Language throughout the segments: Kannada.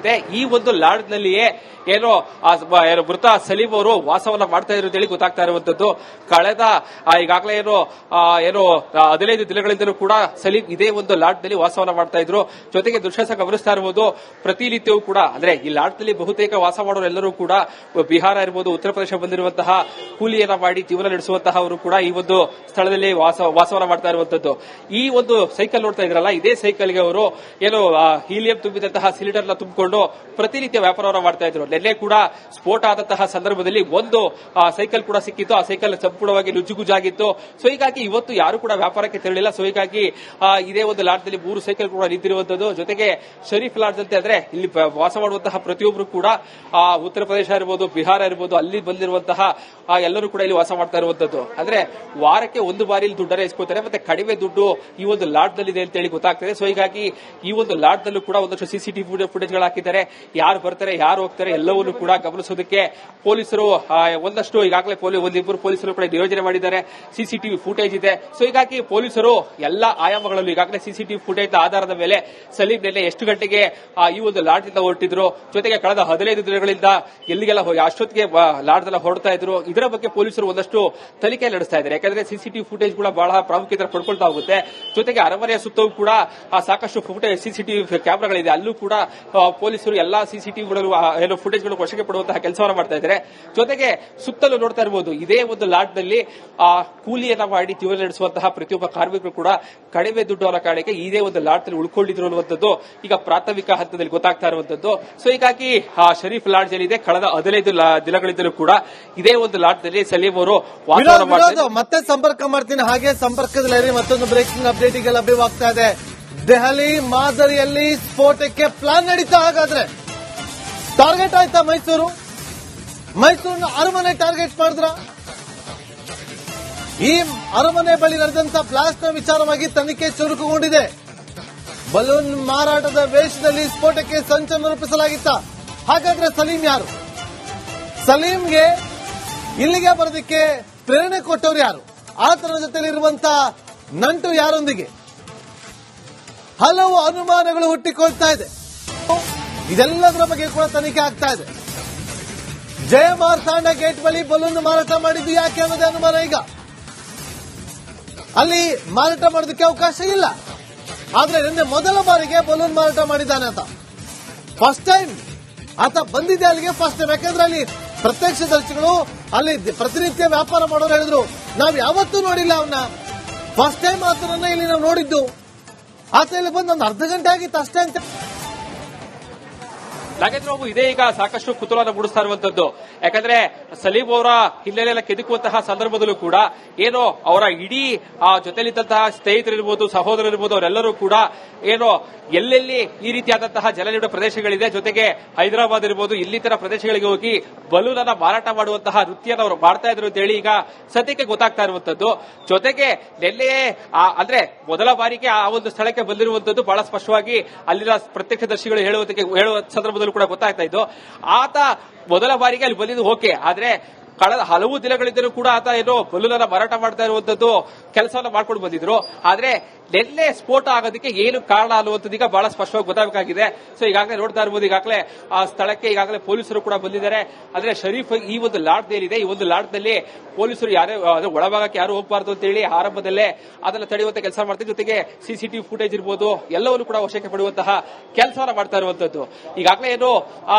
ಆಗಿದೆ. ಈ ಒಂದು ಲಾಡ್ಜ್ ನಲ್ಲಿಯೇ ಏನೋ ಮೃತ ಸಲೀಂ ಅವರು ವಾಸವನ್ನ ಮಾಡ್ತಾ ಇದ್ರು ಅಂತ ಹೇಳಿ ಗೊತ್ತಾಗ್ತಾ ಇರುವಂತದ್ದು. ಕಳೆದ ಈಗಾಗಲೇ ಏನೋ 15 ದಿನಗಳಿಂದಲೂ ಕೂಡ ಸಲೀಂ ಇದೇ ಒಂದು ಲಾಡ್ಜ್ ನಲ್ಲಿ ವಾಸವನ್ನ ಮಾಡ್ತಾ ಇದ್ರು. ಜೊತೆಗೆ ದೃಶ್ಯ ಗಮನಿಸ್ತಾ ಇರಬಹುದು, ಪ್ರತಿನಿತ್ಯವೂ ಕೂಡ ಅಂದ್ರೆ ಈ ಲಾಡ್ಜ್ ನಲ್ಲಿ ಬಹುತೇಕ ವಾಸ ಮಾಡೋರೆಲ್ಲರೂ ಕೂಡ ಬಿಹಾರ ಇರಬಹುದು, ಉತ್ತರ ಪ್ರದೇಶ ಬಂದಿರುವಂತಹ ಕೂಲಿಯನ್ನ ಮಾಡಿ ಜೀವನ ನಡೆಸುವಂತಹ ಅವರು ಕೂಡ ಈ ಒಂದು ಸ್ಥಳದಲ್ಲಿ ವಾಸವನ್ನ ಮಾಡ್ತಾ ಇರುವಂತದ್ದು. ಈ ಒಂದು ಸೈಕಲ್ ನೋಡ್ತಾ ಇದ್ರಲ್ಲ, ಇದೇ ಸೈಕಲ್ಗೆ ಅವರು ಏನೋ ಹೀಲಿಯಂ ತುಂಬಿದಂತಹ ಸಿಲಿಂಡರ್ ನ ತುಂಬಿಕೊಂಡು ಪ್ರತಿನಿತ್ಯ ವ್ಯಾಪಾರವನ್ನ ಮಾಡ್ತಾ ಇದ್ರು. ನಿನ್ನೆ ಕೂಡ ಸ್ಫೋಟ ಆದಂತಹ ಸಂದರ್ಭದಲ್ಲಿ ಒಂದು ಸೈಕಲ್ ಕೂಡ ಸಿಕ್ಕಿತ್ತು. ಆ ಸೈಕಲ್ ಸಂಪೂರ್ಣವಾಗಿ ನುಜ್ಜುಗುಜ್ಜಾಗಿತ್ತು. ಸೊ ಹೀಗಾಗಿ ಇವತ್ತು ಯಾರು ಕೂಡ ವ್ಯಾಪಾರಕ್ಕೆ ತೆರಳಿಲ್ಲ. ಸೊ ಹೀಗಾಗಿ ಇದೇ ಒಂದು ಲಾಡ್ಜ್ ನಲ್ಲಿ 3 ಸೈಕಲ್ ಕೂಡ ನಿಂತಿರುವಂತದ್ದು. ಜೊತೆಗೆ ಶರೀಫ್ ಲಾಡ್ಜ್ ಅಂತ ಅಂದ್ರೆ ಇಲ್ಲಿ ವಾಸ ಮಾಡುವಂತಹ ಪ್ರತಿಯೊಬ್ಬರು ಕೂಡ ಉತ್ತರ ಪ್ರದೇಶ ಇರಬಹುದು, ಬಿಹಾರ ಇರಬಹುದು, ಅಲ್ಲಿ ಬಂದಿರುವಂತಹ ಎಲ್ಲರೂ ಕೂಡ ಇಲ್ಲಿ ವಾಸ ಮಾಡ್ತಾ ಇರುವಂತದ್ದು. ಅಂದ್ರೆ ವಾರಕ್ಕೆ ಒಂದು ಬಾರಿ ಇಲ್ಲಿ ದುಡ್ಡನ್ನ ಇಸ್ಕೊತಾರೆ, ಮತ್ತೆ ಕಡಿಮೆ ದುಡ್ಡು ಈ ಒಂದು ಲಾಡ್ಜ್ ನಲ್ಲಿ ಇದೆ ಅಂತ ಹೇಳಿ ಗೊತ್ತಾಗ್ತದೆ. ಸೊ ಹೀಗಾಗಿ ಈ ಒಂದು ಲಾಡ್ಜ್ ನಲ್ಲೂ ಕೂಡ ಒಂದಷ್ಟು ಸಿಸಿಟಿವಿ ಫುಟೇಜ್ ಗಳು ಹಾಕಿದ್ದಾರೆ. ಯಾರು ಬರ್ತಾರೆ, ಯಾರು ಹೋಗ್ತಾರೆ ಎಲ್ಲವನ್ನೂ ಕೂಡ ಗಮನಿಸೋದಕ್ಕೆ ಪೊಲೀಸರು ಒಂದಷ್ಟು ಈಗಾಗಲೇ ಒಂದಿಬ್ಬರು ಪೊಲೀಸರು ಕೂಡ ನಿಯೋಜನೆ ಮಾಡಿದ್ದಾರೆ. ಸಿಸಿಟಿವಿ ಫುಟೇಜ್ ಇದೆ. ಸೊ ಹೀಗಾಗಿ ಪೊಲೀಸರು ಎಲ್ಲಾ ಆಯಾಮಗಳಲ್ಲೂ ಈಗಾಗಲೇ ಸಿಸಿಟಿವಿ ಫುಟೇಜ್ ಆಧಾರದ ಮೇಲೆ ಸಲೀಂ ನಿನ್ನೆ ಎಷ್ಟು ಗಂಟೆಗೆ ಈ ಒಂದು ಲಾಡ್ಜ್ ಇಂದ ಹೊರಟಿದ್ರು, ಜೊತೆಗೆ ಕಳೆದ 15 ದಿನಗಳಿಂದ ಎಲ್ಲಿಗೆಲ್ಲ ಅಷ್ಟೊತ್ತಿಗೆ ಲಾಡ್ಜ್ ಎಲ್ಲ ಹೊರಡ್ತಾ ಇದ್ರು, ಇದರ ಬಗ್ಗೆ ಪೊಲೀಸರು ಒಂದಷ್ಟು ತನಿಖೆ ನಡೆಸ್ತಾ ಇದ್ದಾರೆ. ಯಾಕಂದ್ರೆ ಸಿಸಿಟಿವಿ ಫುಟೇಜ್ ಕೂಡ ಬಹಳ ಪ್ರಾಮುಖ್ಯತೆ ಪಡ್ಕೊಳ್ತಾ ಹೋಗುತ್ತೆ. ಜೊತೆಗೆ ಅರಮನೆಯ ಸುತ್ತಲೂ ಕೂಡ ಸಾಕಷ್ಟು ಸಿಸಿಟಿವಿ ಕ್ಯಾಮೆರಾಗಳಿದೆ. ಅಲ್ಲೂ ಕೂಡ ಪೊಲೀಸರು ಎಲ್ಲಾ ಸಿಸಿಟಿವಿಗಳು ಫುಟೇಜ್ಗಳು ವಶಕ್ಕೆ ಪಡುವಂತಹ ಕೆಲಸವನ್ನು ಮಾಡ್ತಾ ಇದ್ದಾರೆ. ಜೊತೆಗೆ ಸುತ್ತಲೂ ನೋಡ್ತಾ ಇರಬಹುದು, ಇದೇ ಒಂದು ಲಾಡ್ಜ್ ನಲ್ಲಿ ಕೂಲಿಯನ್ನ ಮಾಡಿ ಜೀವನ ನಡೆಸುವಂತಹ ಪ್ರತಿಯೊಬ್ಬ ಕಾರ್ಮಿಕರು ಕೂಡ ಕಡಿಮೆ ದುಡ್ಡು ಅವರ ಕಾರಣಕ್ಕೆ ಇದೇ ಒಂದು ಲಾಡ್ಜ್ ನಲ್ಲಿ ಉಳ್ಕೊಂಡಿದ್ರು ಅನ್ನುವಂಥದ್ದು ಈಗ ಪ್ರಾಥಮಿಕ ಹಂತದಲ್ಲಿ ಗೊತ್ತಾಗ್ತಾ ಇರುವಂತದ್ದು. ಸೊ ಹೀಗಾಗಿ ಶರೀಫ್ ಲಾಡ್ಜ್ ಏನಿದೆ ಕಳೆದ 15 ದಿನಗಳಿಂದಲೂ ಕೂಡ ಇದೇ ಒಂದು ಲಾಡ್ಜ್ ನಲ್ಲಿ ಸಲೀಂ ಅವರು ಮತ್ತೆ ಸಂಪರ್ಕ ಮಾಡ್ತೀನಿ. ಹಾಗೆ ಸಂಪರ್ಕದಲ್ಲಿ ಮತ್ತೊಂದು ಬ್ರೇಕಿಂಗ್ ಅಪ್ಡೇಟ್ ಈಗ ಲಭ್ಯವಾಗ್ತಾ ಇದೆ. ದೆಹಲಿ ಮಾದರಿಯಲ್ಲಿ ಸ್ಫೋಟಕ್ಕೆ ಪ್ಲಾನ್ ನಡೀತಾ, ಹಾಗಾದ್ರೆ ಟಾರ್ಗೆಟ್ ಆಯ್ತಾ ಮೈಸೂರಿನ ಅರಮನೆ ಟಾರ್ಗೆಟ್ ಮಾಡಿದ್ರ? ಈ ಅರಮನೆ ಬಳಿ ನಡೆದಂತ ಬ್ಲಾಸ್ಟ್ ನ ವಿಚಾರವಾಗಿ ತನಿಖೆ ಚುರುಕುಗೊಂಡಿದೆ. ಬಲೂನ್ ಮಾರಾಟದ ವೇಷದಲ್ಲಿ ಸ್ಫೋಟಕ್ಕೆ ಸಂಚನ್ನು ರೂಪಿಸಲಾಗಿತ್ತ. ಹಾಗಾದ್ರೆ ಸಲೀಂ ಯಾರು? ಸಲೀಂಗೆ ಇಲ್ಲಿಗೆ ಬರೋದಕ್ಕೆ ಪ್ರೇರಣೆ ಕೊಟ್ಟವರು ಯಾರು? ಆತನ ಜೊತೆಲಿರುವಂತ ನಂಟು ಯಾರೊಂದಿಗೆ? ಹಲವು ಅನುಮಾನಗಳು ಹುಟ್ಟಿಕೊಳ್ತಾ ಇದೆ. ಇದೆಲ್ಲದರ ಬಗ್ಗೆ ಕೂಡ ತನಿಖೆ ಆಗ್ತಾ ಇದೆ. ಜಯಮಾರ್ತಾಂಡ ಗೇಟ್ ಬಳಿ ಬಲೂನ್ ಮಾರಾಟ ಮಾಡಿದ್ದು ಯಾಕೆ ಅನ್ನೋದೇ ಅನುಮಾನ. ಈಗ ಅಲ್ಲಿ ಮಾರಾಟ ಮಾಡೋದಕ್ಕೆ ಅವಕಾಶ ಇಲ್ಲ. ಆದ್ರೆ ನಿನ್ನೆ ಮೊದಲ ಬಾರಿಗೆ ಬಲೂನ್ ಮಾರಾಟ ಮಾಡಿದ್ದಾನೆ ಅಂತ. ಫಸ್ಟ್ ಟೈಮ್ ಆತ ಬಂದಿದ್ದೆ ಅಲ್ಲಿಗೆ ಫಸ್ಟ್ ಟೈಮ್. ಯಾಕಂದ್ರೆ ಅಲ್ಲಿ ಪ್ರತ್ಯಕ್ಷದರ್ಶಿಗಳು ಅಲ್ಲಿ ಪ್ರತಿನಿತ್ಯ ವ್ಯಾಪಾರ ಮಾಡೋರು ಹೇಳಿದ್ರು, ನಾವು ಯಾವತ್ತೂ ನೋಡಿಲ್ಲ ಅವನ್ನ, ಫಸ್ಟ್ ಟೈಮ್ ಆತನನ್ನ ಇಲ್ಲಿ ನಾವು ನೋಡಿದ್ದು. ಆತ ಇಲ್ಲಿ ಬಂದು ಒಂದು ಅರ್ಧ ಗಂಟೆ ಆಗಿತ್ತು ಅಷ್ಟೇ ಅಂತ. ನಾಗೇಂದ್ರ ಬಾಬು, ಇದೇ ಈಗ ಸಾಕಷ್ಟು ಕುತೂಹಲ ಮೂಡಿಸ್ತಾ ಇರುವಂತದ್ದು. ಯಾಕಂದ್ರೆ ಸಲೀಂ ಅವರ ಹಿನ್ನೆಲೆಯೆಲ್ಲ ಕೆದಕುವಂತಹ ಸಂದರ್ಭದಲ್ಲೂ ಕೂಡ ಏನೋ ಅವರ ಇಡೀ ಜೊತೆಲಿದ್ದಂತಹ ಸ್ನೇಹಿತರಿರ್ಬೋದು, ಸಹೋದರರಿರ್ಬೋದು, ಅವರೆಲ್ಲರೂ ಕೂಡ ಏನೋ ಎಲ್ಲೆಲ್ಲಿ ಈ ರೀತಿಯಾದಂತಹ ಜಲನಿಬಿಡ ಪ್ರದೇಶಗಳಿದೆ, ಜೊತೆಗೆ ಹೈದರಾಬಾದ್ ಇರ್ಬೋದು, ಇಲ್ಲಿತರ ಪ್ರದೇಶಗಳಿಗೆ ಹೋಗಿ ಬಲೂನ್ ಅನ್ನ ಮಾರಾಟ ಮಾಡುವಂತಹ ವೃತ್ತಿಯನ್ನು ಅವರು ಮಾಡ್ತಾ ಇದ್ರು ಅಂತ ಹೇಳಿ ಈಗ ಸದ್ಯಕ್ಕೆ ಗೊತ್ತಾಗ್ತಾ ಇರುವಂತದ್ದು. ಜೊತೆಗೆ ನಿನ್ನೆ ಅಂದ್ರೆ ಮೊದಲ ಬಾರಿಗೆ ಆ ಒಂದು ಸ್ಥಳಕ್ಕೆ ಬಂದಿರುವಂತದ್ದು ಬಹಳ ಸ್ಪಷ್ಟವಾಗಿ ಅಲ್ಲಿನ ಪ್ರತ್ಯಕ್ಷದರ್ಶಿಗಳು ಹೇಳುವ ಸಂದರ್ಭದಲ್ಲೂ ಕೂಡ ಗೊತ್ತಾಗ್ತಾ ಇದ್ದು. ಆತ ಮೊದಲ ಬಾರಿಗೆ ಅಲ್ಲಿ ಬಂದಿದ್ದು ಓಕೆ, ಆದ್ರೆ ಕಳೆದ ಹಲವು ದಿನಗಳಿಂದಲೂ ಕೂಡ ಆತ ಏನೋ ಬಲೂನನ್ನ ಮಾರಾಟ ಮಾಡ್ತಾ ಇರುವಂತದ್ದು ಕೆಲಸವನ್ನ ಮಾಡ್ಕೊಂಡು ಬಂದಿದ್ರು. ಆದ್ರೆ ನಿನ್ನೆ ಸ್ಫೋಟ ಆಗೋದಕ್ಕೆ ಏನು ಕಾರಣ ಅನ್ನುವಂಥದ್ದು ಈಗ ಬಹಳ ಸ್ಪಷ್ಟವಾಗಿ ಗೊತ್ತಾಗಬೇಕಾಗಿದೆ. ಸೊ ಈಗಾಗಲೇ ನೋಡ್ತಾ ಇರಬಹುದು, ಈಗಾಗಲೇ ಆ ಸ್ಥಳಕ್ಕೆ ಈಗಾಗಲೇ ಪೊಲೀಸರು ಕೂಡ ಬಂದಿದ್ದಾರೆ. ಆದ್ರೆ ಶರೀಫ್ ಈ ಒಂದು ಲಾಡ್ಜ್ ಏನಿದೆ, ಈ ಒಂದು ಲಾಡ್ಜ್ ನಲ್ಲಿ ಪೊಲೀಸರು ಯಾರೇ ಒಳಭಾಗಕ್ಕೆ ಯಾರು ಹೋಗಬಾರದು ಅಂತ ಹೇಳಿ ಆರಂಭದಲ್ಲೇ ಅದನ್ನ ತಡೆಯುವಂತ ಕೆಲಸ ಮಾಡ್ತಾರೆ. ಜೊತೆಗೆ ಸಿಸಿಟಿವಿ ಫುಟೇಜ್ ಇರ್ಬೋದು ಎಲ್ಲವನ್ನೂ ಕೂಡ ವಶಕ್ಕೆ ಪಡೆಯುವಂತಹ ಕೆಲಸವನ್ನ ಮಾಡ್ತಾ ಇರುವಂತದ್ದು. ಈಗಾಗಲೇ ಏನು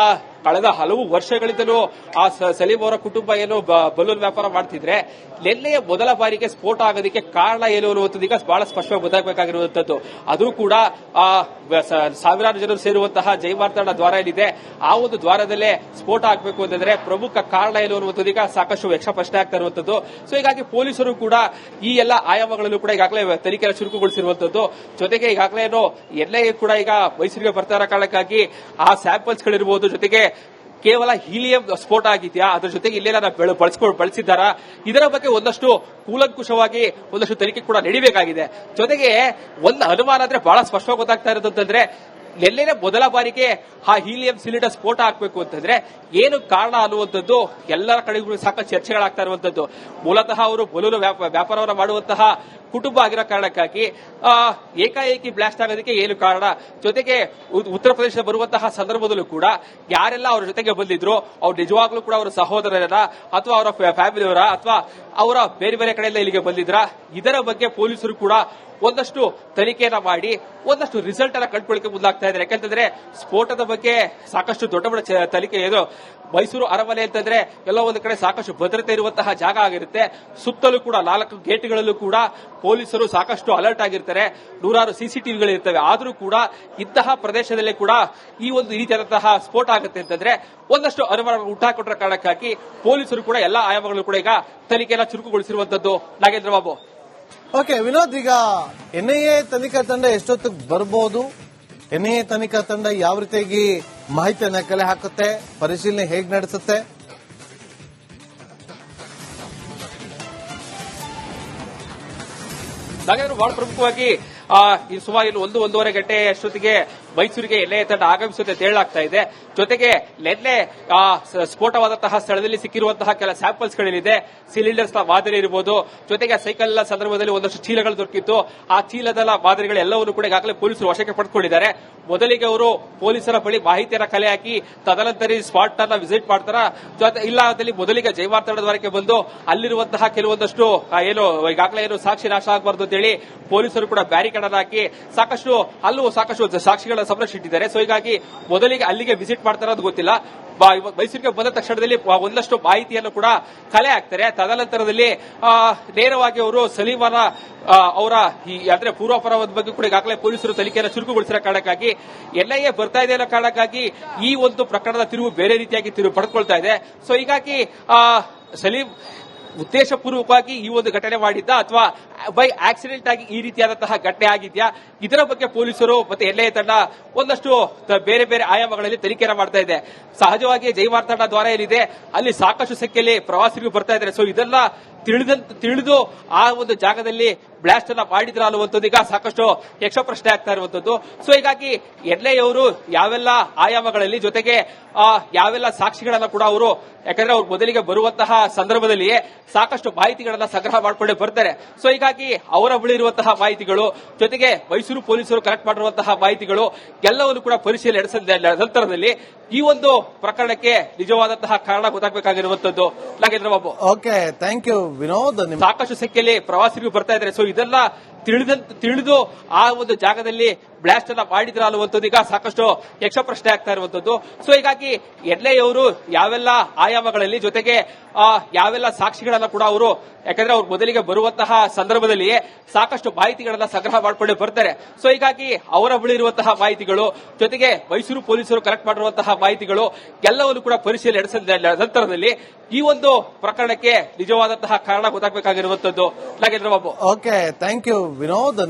ಕಳೆದ ಹಲವು ವರ್ಷಗಳಿಂದಲೂ ಆ ಸಲೀಂ ಅವರ ಕುಟುಂಬ ಏನು ಬಲೂನ್ ವ್ಯಾಪಾರ ಮಾಡ್ತಿದ್ರೆ, ನಿನ್ನೆ ಮೊದಲ ಬಾರಿಗೆ ಸ್ಫೋಟ ಆಗೋದಕ್ಕೆ ಕಾರಣ ಏನು ಅನ್ನುವಂಥದ್ದು ಈಗ ಬಹಳ ಸ್ಪಷ್ಟವಾಗಿ ಗೊತ್ತಾಗಬೇಕಾಗಿರುವಂತದ್ದು. ಅದು ಕೂಡ ಸಾವಿರಾರು ಜನರು ಸೇರುವಂತಹ ಜಯಮಾರ್ತಾಂಡ ದ್ವಾರ ಏನಿದೆ, ಆ ಒಂದು ದ್ವಾರದಲ್ಲೇ ಸ್ಫೋಟ ಆಗಬೇಕು ಅಂತಂದ್ರೆ ಪ್ರಮುಖ ಕಾರಣ ಏನು ಅನ್ನುವಂಥದ್ದು ಈಗ ಸಾಕಷ್ಟು ಯಕ್ಷ ಪ್ರಶ್ನೆ ಆಗ್ತಾ ಇರುವಂತದ್ದು. ಸೊ ಹೀಗಾಗಿ ಪೊಲೀಸರು ಕೂಡ ಈ ಎಲ್ಲ ಆಯಾಮಗಳಲ್ಲೂ ಕೂಡ ಈಗಾಗಲೇ ತನಿಖೆ ಚುರುಕುಗೊಳಿಸಿರುವಂತದ್ದು. ಜೊತೆಗೆ ಈಗಾಗಲೇ ಏನು ಎಲ್ಲೇ ಕೂಡ ಈಗ ಮೈಸೂರಿಗೆ ಬರ್ತಾ ಇರೋ ಕಾರಣಕ್ಕಾಗಿ ಆ ಸ್ಯಾಂಪಲ್ಸ್ಗಳಿರ್ಬೋದು, ಜೊತೆಗೆ ಕೇವಲ ಹೀಲಿಯಂ ಸ್ಫೋಟ ಆಗಿದೆಯಾ, ಅದ್ರ ಜೊತೆಗೆ ಇಲ್ಲೇನ ಬಳಸಿದ್ದಾರಾ, ಇದರ ಬಗ್ಗೆ ಒಂದಷ್ಟು ಕೂಲಂಕುಷವಾಗಿ ಒಂದಷ್ಟು ತನಿಖೆ ಕೂಡ ನಡೀಬೇಕಾಗಿದೆ. ಜೊತೆಗೆ ಒಂದು ಅನುಮಾನ ಅಂದ್ರೆ ಬಹಳ ಸ್ಪಷ್ಟವಾಗಿ ಗೊತ್ತಾಗ್ತಾ ಇರೋದಂತಂದ್ರೆ, ಎಲ್ಲೇನೆ ಮೊದಲ ಬಾರಿಗೆ ಆ ಹೀಲಿಯಂ ಸಿಲಿಂಡರ್ ಸ್ಫೋಟ ಹಾಕಬೇಕು ಅಂತಂದ್ರೆ ಏನು ಕಾರಣ ಅನ್ನುವಂಥದ್ದು ಎಲ್ಲರ ಕಡೆಗೂ ಸಾಕಷ್ಟು ಚರ್ಚೆಗಳಾಗ್ತಾ ಇರುವಂತದ್ದು. ಮೂಲತಃ ಅವರು ಬಲೂನು ವ್ಯಾಪಾರವನ್ನು ಮಾಡುವಂತಹ ಕುಟುಂಬ ಆಗಿರೋ ಕಾರಣಕ್ಕಾಗಿ ಏಕಾಏಕಿ ಬ್ಲಾಸ್ಟ್ ಆಗೋದಕ್ಕೆ ಏನು ಕಾರಣ, ಜೊತೆಗೆ ಉತ್ತರ ಪ್ರದೇಶ ಬರುವಂತಹ ಸಂದರ್ಭದಲ್ಲೂ ಕೂಡ ಯಾರೆಲ್ಲ ಅವ್ರ ಜೊತೆಗೆ ಬಂದಿದ್ರು ಅವ್ರು ನಿಜವಾಗ್ಲೂ ಕೂಡ ಅವರ ಸಹೋದರರ ಅಥವಾ ಅವರ ಫ್ಯಾಮಿಲಿಯವರ ಅಥವಾ ಅವರ ಬೇರೆ ಬೇರೆ ಕಡೆಯಿಂದ ಇಲ್ಲಿಗೆ ಬಂದಿದ್ರ, ಇದರ ಬಗ್ಗೆ ಪೊಲೀಸರು ಕೂಡ ಒಂದಷ್ಟು ತನಿಖೆಯನ್ನ ಮಾಡಿ ಒಂದಷ್ಟು ರಿಸಲ್ಟ್ ಅನ್ನ ಕಂಡುಕೊಳ್ಳಕ್ಕೆ ಮುಂದಾಗ್ತಾ ಇದ್ದಾರೆ. ಯಾಕಂತಂದ್ರೆ ಸ್ಫೋಟದ ಬಗ್ಗೆ ಸಾಕಷ್ಟು ದೊಡ್ಡ ತನಿಖೆ ಏನು, ಮೈಸೂರು ಅರಮನೆ ಅಂತಂದ್ರೆ ಎಲ್ಲೋ ಒಂದು ಕಡೆ ಸಾಕಷ್ಟು ಭದ್ರತೆ ಇರುವಂತಹ ಜಾಗ ಆಗಿರುತ್ತೆ. ಸುತ್ತಲೂ ಕೂಡ 4 ಗೇಟ್ಗಳಲ್ಲೂ ಕೂಡ ಪೊಲೀಸರು ಸಾಕಷ್ಟು ಅಲರ್ಟ್ ಆಗಿರ್ತಾರೆ, ನೂರಾರು ಸಿಸಿಟಿವಿಗಳಿರ್ತವೆ. ಆದರೂ ಕೂಡ ಇಂತಹ ಪ್ರದೇಶದಲ್ಲಿ ಕೂಡ ಈ ಒಂದು ರೀತಿಯಾದಂತಹ ಸ್ಫೋಟ ಆಗುತ್ತೆ ಅಂತಂದ್ರೆ ಒಂದಷ್ಟು ಅನುಮಾನ ಉಂಟಾಕೊಟ್ಟ ಕಾರಣಕ್ಕಾಗಿ ಪೊಲೀಸರು ಕೂಡ ಎಲ್ಲಾ ಆಯಾಮಗಳು ಕೂಡ ಈಗ ತನಿಖೆಯನ್ನು ಚುರುಕುಗೊಳಿಸಿರುವಂತದ್ದು. ನಾಗೇಂದ್ರ ಬಾಬು. ಓಕೆ ವಿನೋದ್, ಈಗ ಎನ್ಐಎ ತನಿಖಾ ತಂಡ ಎಷ್ಟೊತ್ತಿಗೆ ಬರಬಹುದು? ಎನ್ಐಎ ತನಿಖಾ ತಂಡ ಯಾವ ರೀತಿಯಾಗಿ ಮಾಹಿತಿಯನ್ನ ಕಲೆ ಹಾಕುತ್ತೆ, ಪರಿಶೀಲನೆ ಹೇಗೆ ನಡೆಸುತ್ತೆ? ನಾಗೇಂದ್ರ, ಬಹಳ ಪ್ರಮುಖವಾಗಿ ಸುಮಾರು 1-1.5 ಗಂಟೆ ಅಷ್ಟೊತ್ತಿಗೆ ಮೈಸೂರಿಗೆ ಎನ್ಐಎ ತಂಡ ಆಗಮಿಸುತ್ತೆ ಅಂತ ಹೇಳಲಾಗ್ತಾ ಇದೆ. ಜೊತೆಗೆ ನಿನ್ನೆ ಸ್ಫೋಟವಾದಂತಹ ಸ್ಥಳದಲ್ಲಿ ಸಿಕ್ಕಿರುವಂತಹ ಕೆಲ ಸ್ಯಾಂಪಲ್ಸ್ಗಳೇನಿದೆ, ಸಿಲಿಂಡರ್ಸ್ ಮಾದರಿ ಇರಬಹುದು, ಜೊತೆಗೆ ಸೈಕಲ್ ಸಂದರ್ಭದಲ್ಲಿ ಒಂದಷ್ಟು ಚೀಲಗಳು ದೊರಕಿತ್ತು. ಆ ಚೀಲದ ಮಾದರಿಗಳೆಲ್ಲವನ್ನು ಕೂಡ ಈಗಾಗಲೇ ಪೊಲೀಸರು ವಶಕ್ಕೆ ಪಡೆದುಕೊಂಡಿದ್ದಾರೆ. ಮೊದಲಿಗೆ ಅವರು ಪೊಲೀಸರ ಬಳಿ ಮಾಹಿತಿಯನ್ನು ಕಲೆ ಹಾಕಿ ತದನಂತರ ಸ್ಪಾಟ್ ಅನ್ನ ವಿಸಿಟ್ ಮಾಡ್ತಾರ, ಇಲ್ಲಾದಲ್ಲಿ ಮೊದಲಿಗೆ ಜೈವಾರ್ ದ್ವಾರಕ್ಕೆ ಬಂದು ಅಲ್ಲಿರುವಂತಹ ಕೆಲವೊಂದಷ್ಟು ಈಗಾಗಲೇ ಸಾಕ್ಷಿ ನಾಶ ಆಗಬಾರದು ಅಂತೇಳಿ ಪೊಲೀಸರು ಕೂಡ ಬ್ಯಾರಿಕೇಡ್ ಅನ್ನು ಹಾಕಿ ಸಾಕಷ್ಟು ಸಾಕ್ಷಿಗಳ ಸಂರಕ್ಷಿಸಿದ್ದಾರೆ. ಸೊ ಹೀಗಾಗಿ ಮೊದಲಿಗೆ ಅಲ್ಲಿಗೆ ವಿಸಿಟ್ ಮಾಡ್ತಾರ ಅದು ಗೊತ್ತಿಲ್ಲ. ಮೈಸೂರಿಗೆ ಬಂದ ತಕ್ಷಣದಲ್ಲಿ ಒಂದಷ್ಟು ಮಾಹಿತಿಯನ್ನು ಕೂಡ ಕಲೆ ಹಾಕ್ತಾರೆ. ತದನಂತರದಲ್ಲಿ ನೇರವಾಗಿ ಅವರು ಸಲೀಮನ ಅವರ ಅಂದ್ರೆ ಪೂರ್ವಾಪರದ ಬಗ್ಗೆ ಕೂಡ ಈಗಾಗಲೇ ಪೊಲೀಸರು ತನಿಖೆಯನ್ನು ಚುರುಕುಗೊಳಿಸಿರೋ ಕಾರಣಕ್ಕಾಗಿ ಎನ್ಐಎ ಬರ್ತಾ ಇದೆ ಅನ್ನೋ ಕಾರಣಕ್ಕಾಗಿ ಈ ಒಂದು ಪ್ರಕರಣದ ತಿರುವು ಬೇರೆ ರೀತಿಯಾಗಿ ಪಡೆದುಕೊಳ್ತಾ ಇದೆ. ಸೊ ಹೀಗಾಗಿ ಸಲೀಂ ಉದ್ದೇಶಪೂರ್ವಕವಾಗಿ ಈ ಒಂದು ಘಟನೆ ಮಾಡಿದ್ದ ಅಥವಾ ಬೈ ಆಕ್ಸಿಡೆಂಟ್ ಆಗಿ ಈ ರೀತಿಯಾದಂತಹ ಘಟನೆ ಆಗಿದ್ಯಾ, ಇದರ ಬಗ್ಗೆ ಪೊಲೀಸರು ಮತ್ತೆ ಎನ್ಐಎ ತಂಡ ಒಂದಷ್ಟು ಬೇರೆ ಬೇರೆ ಆಯಾಮಗಳಲ್ಲಿ ತನಿಖೆಯನ್ನು ಮಾಡ್ತಾ ಇದೆ. ಸಹಜವಾಗಿ ಜೈವಾರ್ ತಂಡ ದ್ವಾರ ಏನಿದೆ ಅಲ್ಲಿ ಸಾಕಷ್ಟು ಸಂಖ್ಯೆಯಲ್ಲಿ ಪ್ರವಾಸಿಗರು ಬರ್ತಾ ಇದ್ದಾರೆ. ಸೊ ಇದೆಲ್ಲ ತಿಳಿದು ಆ ಒಂದು ಜಾಗದಲ್ಲಿ ಬ್ಲಾಸ್ಟ್ ಅನ್ನ ಮಾಡಿದ್ರ ಅನ್ನುವಂಥದ್ದು ಈಗ ಸಾಕಷ್ಟು ಯಕ್ಷ ಪ್ರಶ್ನೆ ಆಗ್ತಾ ಇರುವಂತದ್ದು. ಸೊ ಹೀಗಾಗಿ ಎನ್ಐಎ ಅವರು ಯಾವೆಲ್ಲ ಆಯಾಮಗಳಲ್ಲಿ ಜೊತೆಗೆ ಯಾವೆಲ್ಲ ಸಾಕ್ಷಿಗಳನ್ನ ಕೂಡ ಅವರು, ಯಾಕಂದ್ರೆ ಅವ್ರು ಮೊದಲಿಗೆ ಬರುವಂತಹ ಸಂದರ್ಭದಲ್ಲಿಯೇ ಸಾಕಷ್ಟು ಮಾಹಿತಿಗಳನ್ನ ಸಂಗ್ರಹ ಮಾಡಿಕೊಂಡೇ ಬರ್ತಾರೆ. ಸೊ ಹೀಗಾಗಿ ಅವರ ಬಳಿ ಇರುವಂತಹ ಮಾಹಿತಿಗಳು ಜೊತೆಗೆ ಮೈಸೂರು ಪೊಲೀಸರು ಕಲೆಕ್ಟ್ ಮಾಡಿರುವಂತಹ ಮಾಹಿತಿಗಳು ಎಲ್ಲವನ್ನು ಕೂಡ ಪರಿಶೀಲನೆ ನಡೆಸಿದ ನಂತರದಲ್ಲಿ ಈ ಒಂದು ಪ್ರಕರಣಕ್ಕೆ ನಿಜವಾದಂತಹ ಕಾರಣ ಗೊತ್ತಾಗಬೇಕಾಗಿರುವಂತದ್ದು. Nagendra Babu. Okay, thank you Vinod. ಸಾಕಷ್ಟು ಸಂಖ್ಯೆಯಲ್ಲಿ ಪ್ರವಾಸಿಗರು ಬರ್ತಾ ಇದ್ದಾರೆ. ಸೊ ಇದೆಲ್ಲ ತಿಳಿದು ಆ ಒಂದು ಜಾಗದಲ್ಲಿ ಬ್ಲಾಸ್ಟ್ ಅನ್ನ ಮಾಡಿದ್ರ ಅನ್ನುವಂಥದ್ದು ಈಗ ಸಾಕಷ್ಟು ಯಕ್ಷ ಪ್ರಶ್ನೆ ಆಗ್ತಾ ಇರುವಂತದ್ದು. ಸೊ ಹೀಗಾಗಿ ಎನ್ಐಎ ಅವರು ಯಾವೆಲ್ಲ ಆಯಾಮಗಳಲ್ಲಿ ಜೊತೆಗೆ ಯಾವೆಲ್ಲ ಸಾಕ್ಷಿಗಳನ್ನ ಕೂಡ ಅವರು, ಯಾಕಂದ್ರೆ ಅವ್ರು ಮೊದಲಿಗೆ ಬರುವಂತಹ ಸಂದರ್ಭದಲ್ಲಿಯೇ ಸಾಕಷ್ಟು ಮಾಹಿತಿಗಳನ್ನ ಸಂಗ್ರಹ ಮಾಡಿಕೊಂಡೇ ಬರ್ತಾರೆ. ಸೊ ಹೀಗಾಗಿ ಅವರ ಬಳಿ ಇರುವಂತಹ ಮಾಹಿತಿಗಳು ಜೊತೆಗೆ ಮೈಸೂರು ಪೊಲೀಸರು ಕಲೆಕ್ಟ್ ಮಾಡಿರುವಂತಹ ಮಾಹಿತಿಗಳು ಎಲ್ಲವನ್ನು ಕೂಡ ಪರಿಶೀಲನೆ ನಡೆಸಿದ ನಂತರದಲ್ಲಿ ಈ ಒಂದು ಪ್ರಕರಣಕ್ಕೆ ನಿಜವಾದಂತಹ ಕಾರಣ ಗೊತ್ತಾಗಬೇಕಾಗಿರುವಂತದ್ದು. Nagendra Babu. Okay, thank you Vinod.